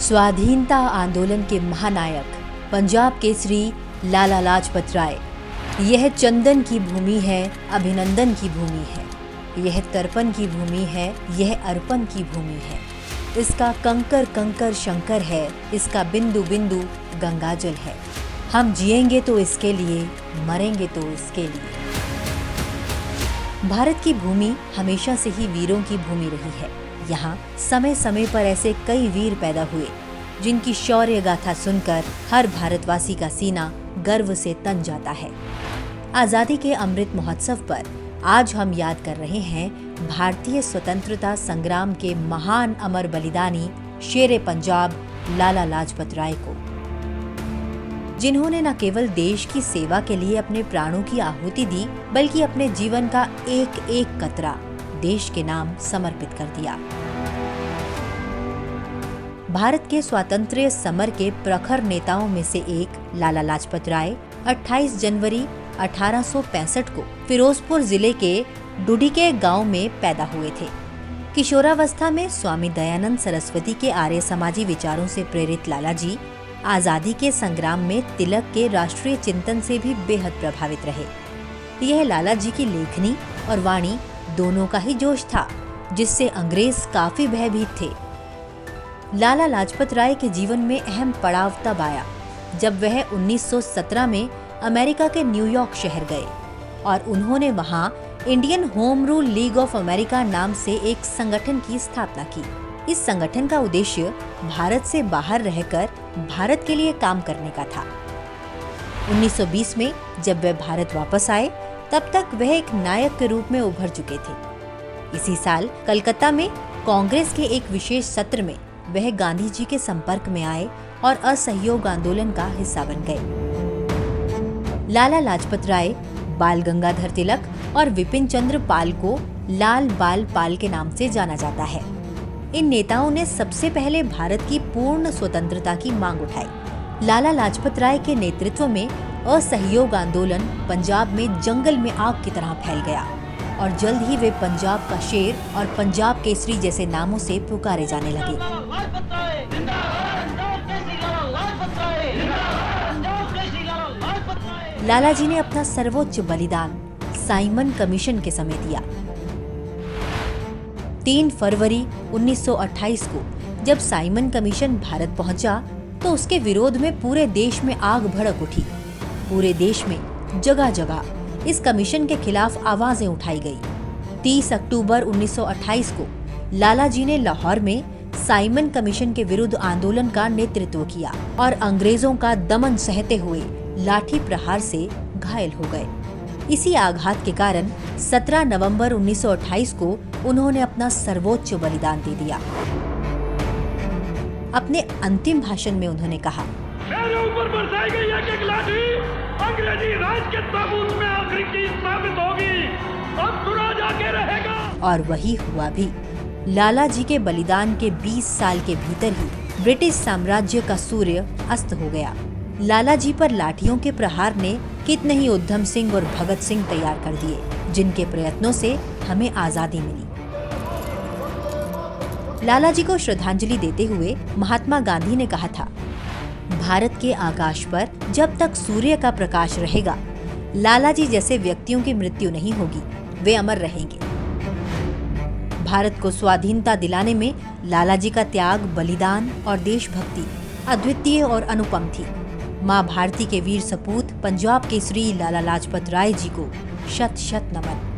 स्वाधीनता आंदोलन के महानायक पंजाब केसरी लाला लाजपत राय। यह चंदन की भूमि है, अभिनंदन की भूमि है, यह तर्पण की भूमि है, यह अर्पण की भूमि है। इसका कंकर कंकर शंकर है, इसका बिंदु बिंदु गंगाजल है। हम जिएंगे तो इसके लिए, मरेंगे तो इसके लिए। भारत की भूमि हमेशा से ही वीरों की भूमि रही है। यहाँ समय समय पर ऐसे कई वीर पैदा हुए जिनकी शौर्य गाथा सुनकर हर भारतवासी का सीना गर्व से तन जाता है। आजादी के अमृत महोत्सव पर आज हम याद कर रहे हैं भारतीय स्वतंत्रता संग्राम के महान अमर बलिदानी शेरे पंजाब लाला लाजपत राय को, जिन्होंने न केवल देश की सेवा के लिए अपने प्राणों की आहुति दी, बल्कि अपने जीवन का एक एक कतरा देश के नाम समर्पित कर दिया। भारत के स्वातंत्र्य समर के प्रखर नेताओं में से एक लाला लाजपत राय 28 जनवरी 1865 को फिरोजपुर जिले के डुडिके गांव में पैदा हुए थे। किशोरावस्था में स्वामी दयानंद सरस्वती के आर्य समाजी विचारों से प्रेरित लाला जी आजादी के संग्राम में तिलक के राष्ट्रीय चिंतन से भी बेहद प्रभावित रहे। यह लाला जी की लेखनी और वाणी दोनों का ही जोश था, जिससे अंग्रेज काफी भयभीत थे। लाला लाजपत राय के जीवन में अहम पड़ाव तब आया जब वह 1917 में अमेरिका के न्यूयॉर्क शहर गए और उन्होंने वहां Indian home rule league of America नाम से एक संगठन की स्थापना की। इस संगठन का उद्देश्य भारत से बाहर रहकर भारत के लिए काम करने का था। 1920 में जब वह भारत वापस आए, तब तक वह एक नायक के रूप में उभर चुके थे। इसी साल कलकत्ता में कांग्रेस के एक विशेष सत्र में वह गांधी जी के संपर्क में आए और असहयोग आंदोलन का हिस्सा बन गए। लाला लाजपत राय बाल गंगाधर तिलक और विपिन चंद्र पाल को लाल बाल पाल के नाम से जाना जाता है। इन नेताओं ने सबसे पहले भारत की पूर्ण स्वतंत्रता की मांग उठाई। लाला लाजपत राय के नेतृत्व में असहयोग आंदोलन पंजाब में जंगल में आग की तरह फैल गया और जल्द ही वे पंजाब का शेर और पंजाब केसरी जैसे नामों से पुकारे जाने लगे। लाला जी ने अपना सर्वोच्च बलिदान साइमन कमीशन के समय दिया। 3 फरवरी 1928 को जब साइमन कमीशन भारत पहुंचा, तो उसके विरोध में पूरे देश में आग भड़क उठी। पूरे देश में जगह जगह इस कमीशन के खिलाफ आवाजें उठाई गई। 30 अक्टूबर 1928 को लाला जी ने लाहौर में साइमन कमीशन के विरुद्ध आंदोलन का नेतृत्व किया और अंग्रेजों का दमन सहते हुए लाठी प्रहार से घायल हो गए। इसी आघात के कारण 17 नवंबर 1928 को उन्होंने अपना सर्वोच्च बलिदान दे दिया। अपने अंतिम भाषण में उन्होंने कहा, मेरे ऊपर बरसाई गई एक लाठी अंग्रेजी राज के ताबूत में आखिरी चीज साबित होगी। अब सूरज आगे रहेगा। और वही हुआ भी। लाला जी के बलिदान के 20 साल के भीतर ही ब्रिटिश साम्राज्य का सूर्य अस्त हो गया। लाला जी पर लाठियों के प्रहार ने कितने ही उधम सिंह और भगत सिंह तैयार कर दिए, जिनके प्रयत्नों से हमें आजादी मिली। लाला जी को श्रद्धांजलि देते हुए महात्मा गांधी ने कहा था, भारत के आकाश पर जब तक सूर्य का प्रकाश रहेगा, लाला जी जैसे व्यक्तियों की मृत्यु नहीं होगी, वे अमर रहेंगे। भारत को स्वाधीनता दिलाने में लाला जी का त्याग, बलिदान और देशभक्ति अद्वितीय और अनुपम थी। माँ भारती के वीर सपूत पंजाब केसरी लाला लाजपत राय जी को शत शत नमन।